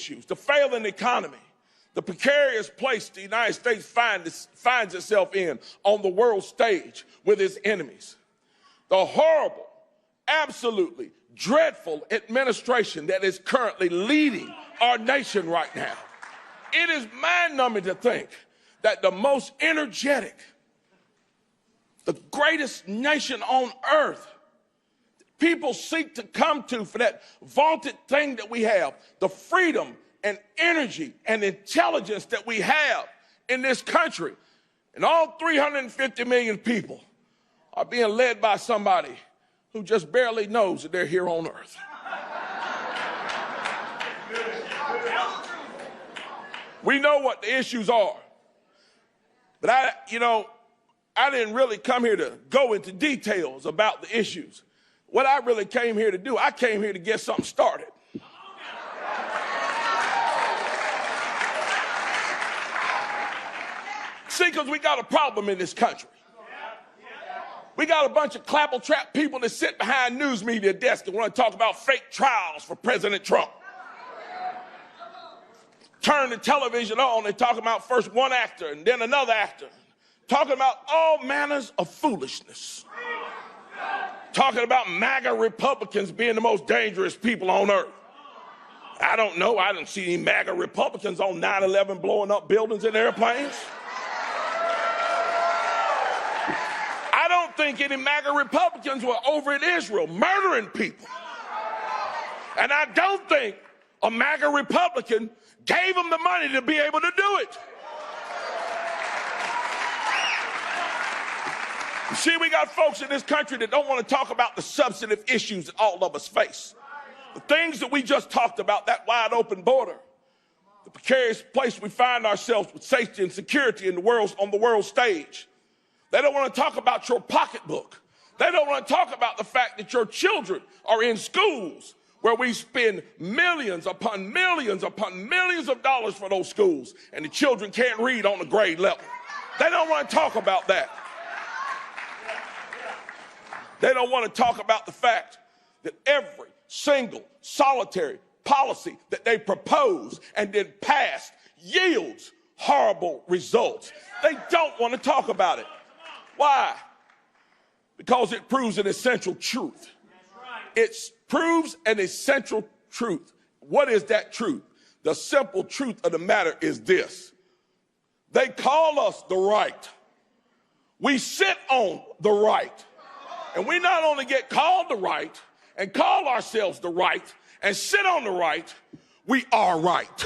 issues, the failing economy, the precarious place the United States finds itself in on the world stage with its enemies, the horrible, absolutely dreadful administration that is currently leading our nation right now. It is mind-numbing to think that the most energetic, the greatest nation on earth, people seek to come to for that vaunted thing that we have, the freedom and energy and intelligence that we have in this country. And all 350 million people are being led by somebody who just barely knows that they're here on earth. We know what the issues are, but I didn't really come here to go into details about the issues. What I really came here to do, I came here to get something started. See, because we got a problem in this country. We got a bunch of clapper-trap people that sit behind news media desks and want to talk about fake trials for President Trump. Turn the television on, they talk about first one actor and then another actor, talking about all manners of foolishness. Talking about MAGA Republicans being the most dangerous people on earth. I don't know, I didn't see any MAGA Republicans on 9/11 blowing up buildings and airplanes. I don't think any MAGA Republicans were over in Israel murdering people. And I don't think a MAGA Republican gave them the money to be able to do it. You see, we got folks in this country that don't want to talk about the substantive issues that all of us face. The things that we just talked about, that wide open border, the precarious place we find ourselves with safety and security in on the world stage. They don't want to talk about your pocketbook. They don't want to talk about the fact that your children are in schools where we spend millions upon millions upon millions of dollars for those schools, and the children can't read on the grade level. They don't want to talk about that. They don't want to talk about the fact that every single solitary policy that they propose and then pass yields horrible results. They don't want to talk about it. Why? Because it proves an essential truth. It proves an essential truth. What is that truth? The simple truth of the matter is this. They call us the right. We sit on the right. And we not only get called the right and call ourselves the right and sit on the right, we are right.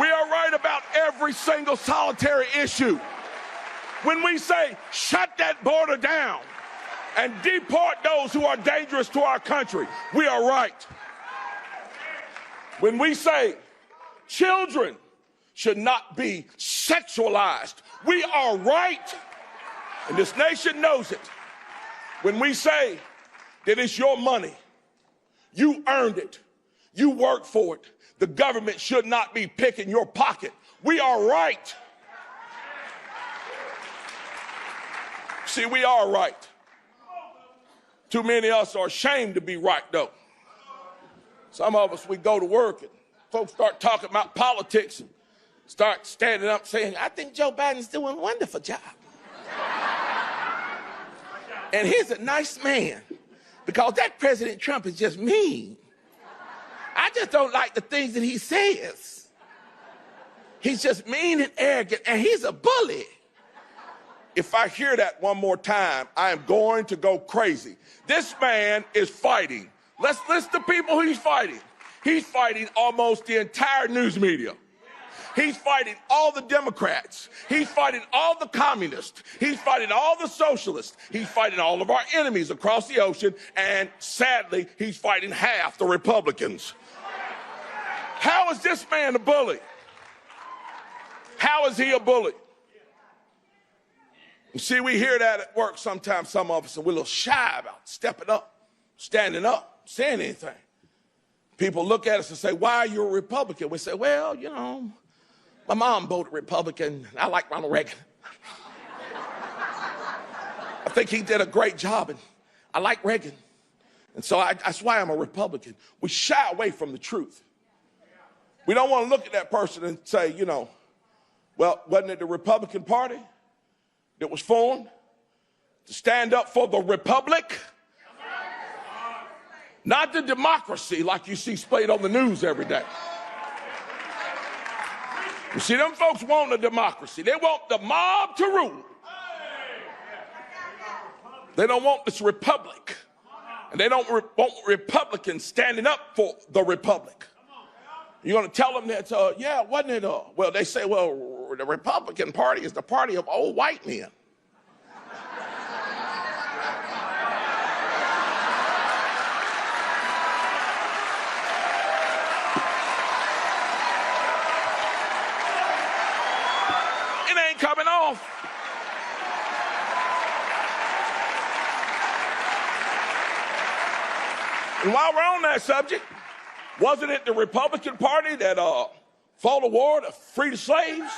We are right about every single solitary issue. When we say, shut that border down and deport those who are dangerous to our country, we are right. When we say, children should not be sexualized, we are right. And this nation knows it. When we say that it's your money, you earned it, you worked for it, the government should not be picking your pocket, we are right. See, we are right. Too many of us are ashamed to be right, though. Some of us, we go to work and folks start talking about politics and start standing up saying, I think Joe Biden's doing a wonderful job. And he's a nice man, because that President Trump is just mean. I just don't like the things that he says. He's just mean and arrogant, and he's a bully. If I hear that one more time, I am going to go crazy. This man is fighting. Let's list the people he's fighting. He's fighting almost the entire news media. He's fighting all the Democrats. He's fighting all the communists. He's fighting all the socialists. He's fighting all of our enemies across the ocean. And sadly, he's fighting half the Republicans. How is this man a bully? How is he a bully? You see, we hear that at work sometimes, some of us, and we're a little shy about stepping up, standing up, saying anything. People look at us and say, why are you a Republican? We say, well, you know, my mom voted Republican. I like Ronald Reagan. I think he did a great job, and I like Reagan. And so that's why I'm a Republican. We shy away from the truth. We don't want to look at that person and say, you know, well, wasn't it the Republican Party that was formed to stand up for the republic? Not the democracy like you see played on the news every day. You see, them folks want a democracy. They want the mob to rule. They don't want this republic. And they don't want Republicans standing up for the republic. You're going to tell them that, yeah, wasn't it? Well, they say, well, the Republican Party is the party of old white men. It ain't coming off. And while we're on that subject, wasn't it the Republican Party that fought a war to free the slaves?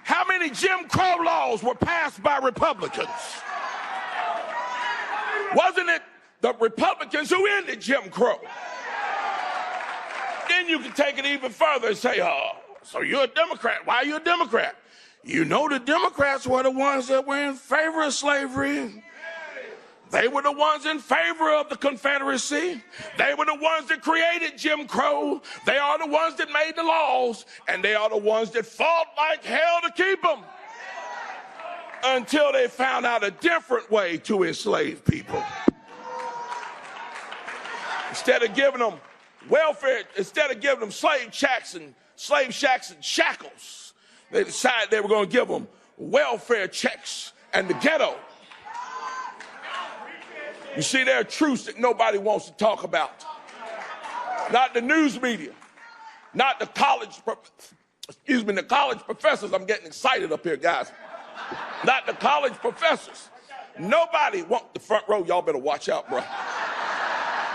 How many Jim Crow laws were passed by Republicans? Wasn't it the Republicans who ended Jim Crow? Then you can take it even further and say, so you're a Democrat. Why are you a Democrat? You know the Democrats were the ones that were in favor of slavery. They were the ones in favor of the Confederacy. They were the ones that created Jim Crow. They are the ones that made the laws, and they are the ones that fought like hell to keep them until they found out a different way to enslave people. Instead of giving them welfare, instead of giving them slave shacks and shackles, they decided they were going to give them welfare checks and the ghetto. You see, there are truths that nobody wants to talk about. Not the news media, not the college professors. I'm getting excited up here, guys. Not the college professors. Nobody wants the front row. Y'all better watch out, bro.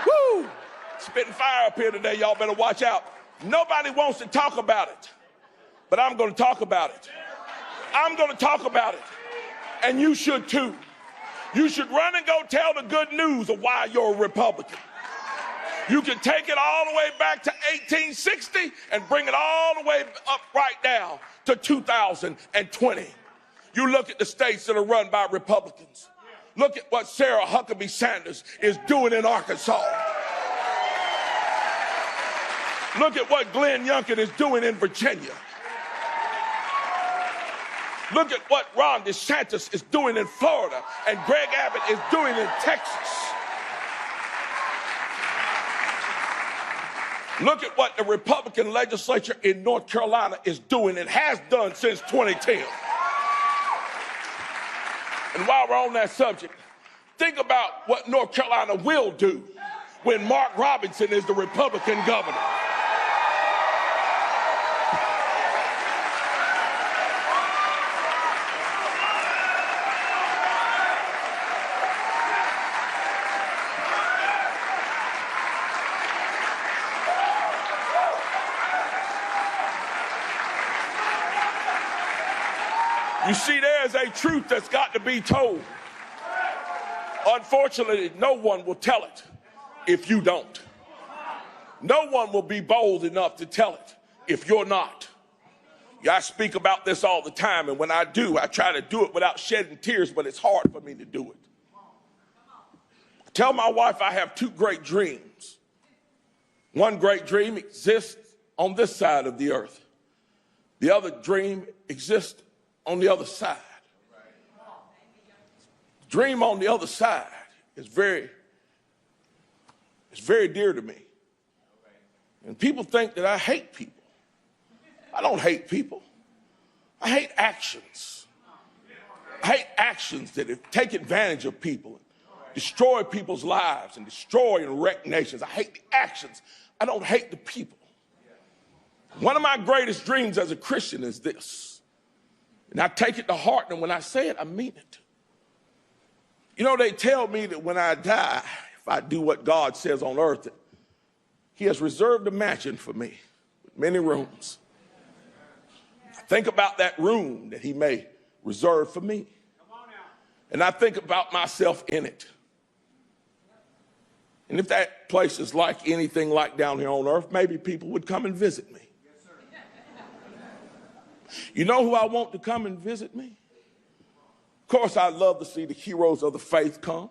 Woo! Spitting fire up here today. Y'all better watch out. Nobody wants to talk about it, but I'm going to talk about it. I'm going to talk about it, and you should too. You should run and go tell the good news of why you're a Republican. You can take it all the way back to 1860 and bring it all the way up right now to 2020. You look at the states that are run by Republicans. Look at what Sarah Huckabee Sanders is doing in Arkansas. Look at what Glenn Youngkin is doing in Virginia. Look at what Ron DeSantis is doing in Florida and Greg Abbott is doing in Texas. Look at what the Republican legislature in North Carolina is doing and has done since 2010. And while we're on that subject, think about what North Carolina will do when Mark Robinson is the Republican governor. You see, there's a truth that's got to be told. Unfortunately, no one will tell it if you don't. No one will be bold enough to tell it if you're not. Yeah, I speak about this all the time, and when I do, I try to do it without shedding tears, but it's hard for me to do it. I tell my wife I have two great dreams. One great dream exists on this side of the earth. The other dream exists on the other side. The dream on the other side is very dear to me. And people think that I hate people. I don't hate people. I hate actions. I hate actions that take advantage of people, destroy people's lives, and destroy and wreck nations. I hate the actions. I don't hate the people. One of my greatest dreams as a Christian is this. And I take it to heart, and when I say it, I mean it. You know, they tell me that when I die, if I do what God says on earth, that He has reserved a mansion for me with many rooms. I think about that room that He may reserve for me. And I think about myself in it. And if that place is like anything like down here on earth, maybe people would come and visit me. You know who I want to come and visit me? Of course, I'd love to see the heroes of the faith come.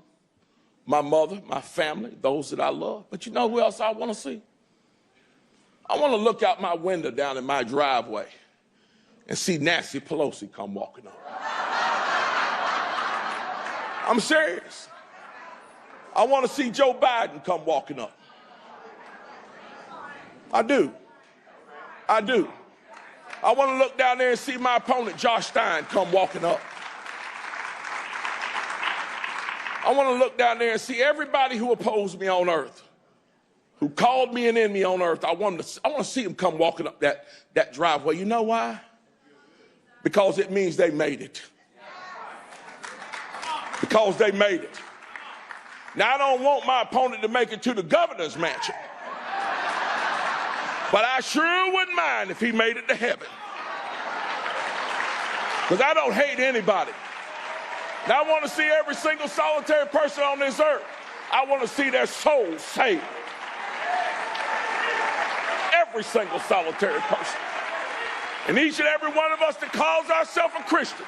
My mother, my family, those that I love. But you know who else I want to see? I want to look out my window down in my driveway and see Nancy Pelosi come walking up. I'm serious. I want to see Joe Biden come walking up. I do. I do. I want to look down there and see my opponent, Josh Stein, come walking up. I want to look down there and see everybody who opposed me on earth, who called me an enemy on earth. I want to see them come walking up that driveway. You know why? Because it means they made it. Because they made it. Now, I don't want my opponent to make it to the governor's mansion, but I sure wouldn't mind if he made it to heaven. Because I don't hate anybody. Now, I want to see every single solitary person on this earth. I want to see their souls saved. Every single solitary person. And each and every one of us that calls ourselves a Christian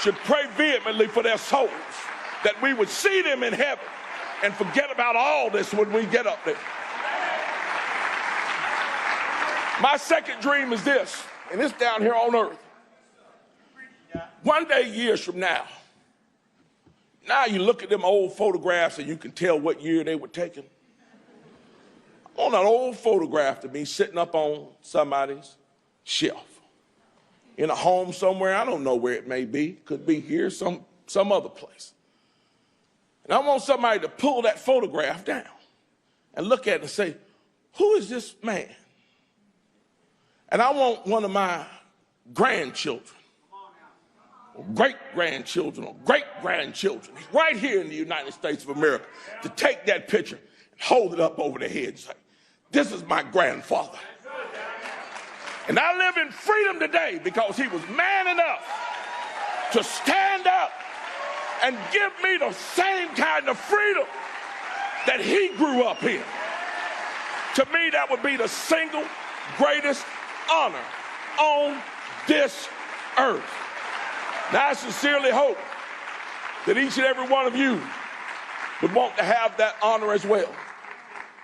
should pray vehemently for their souls, that we would see them in heaven and forget about all this when we get up there. My second dream is this, and it's down here on earth. One day, years from now you look at them old photographs and you can tell what year they were taken. I want an old photograph of me sitting up on somebody's shelf in a home somewhere. I don't know where it may be. Could be here, some other place. And I want somebody to pull that photograph down and look at it and say, who is this man? And I want one of my grandchildren, or great-grandchildren, or great-grandchildren, right here in the United States of America, to take that picture and hold it up over their head and say, this is my grandfather. And I live in freedom today because he was man enough to stand up and give me the same kind of freedom that he grew up in. To me, that would be the single greatest honor on this earth. Now, I sincerely hope that each and every one of you would want to have that honor as well.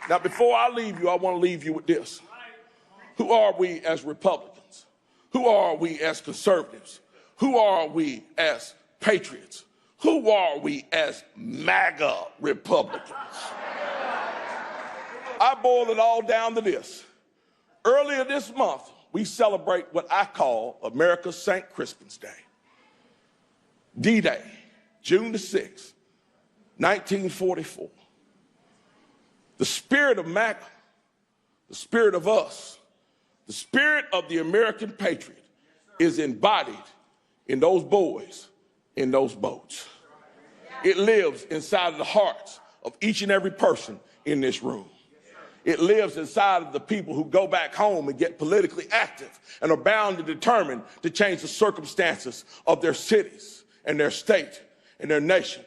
Now, before I leave you, I want to leave you with this. Who are we as Republicans? Who are we as conservatives? Who are we as patriots? Who are we as MAGA Republicans? I boil it all down to this. Earlier this month, we celebrate what I call America's St. Crispin's Day. D-Day, June the 6th, 1944. The spirit of MAGA, the spirit of us, the spirit of the American patriot is embodied in those boys, in those boats. It lives inside of the hearts of each and every person in this room. It lives inside of the people who go back home and get politically active and are bound and determined to change the circumstances of their cities and their state and their nation.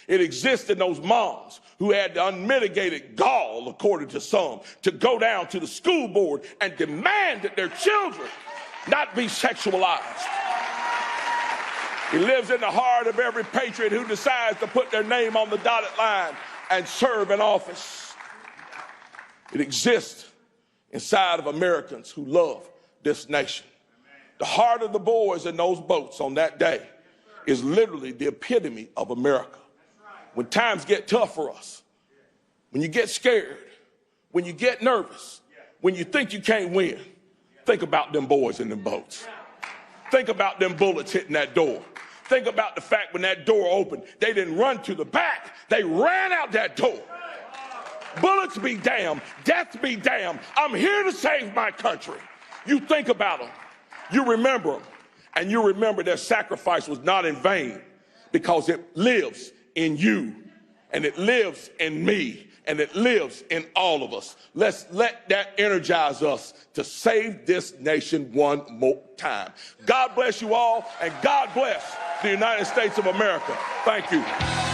It exists in those moms who had the unmitigated gall, according to some, to go down to the school board and demand that their children not be sexualized. It lives in the heart of every patriot who decides to put their name on the dotted line and serve in office. It exists inside of Americans who love this nation. The heart of the boys in those boats on that day is literally the epitome of America. When times get tough for us, when you get scared, when you get nervous, when you think you can't win, think about them boys in them boats. Think about them bullets hitting that door. Think about the fact when that door opened, they didn't run to the back, they ran out that door. Bullets be damned, death be damned. I'm here to save my country. You think about them, you remember them, and you remember their sacrifice was not in vain because it lives in you, and it lives in me, and it lives in all of us. Let's let that energize us to save this nation one more time. God bless you all, and God bless the United States of America. Thank you.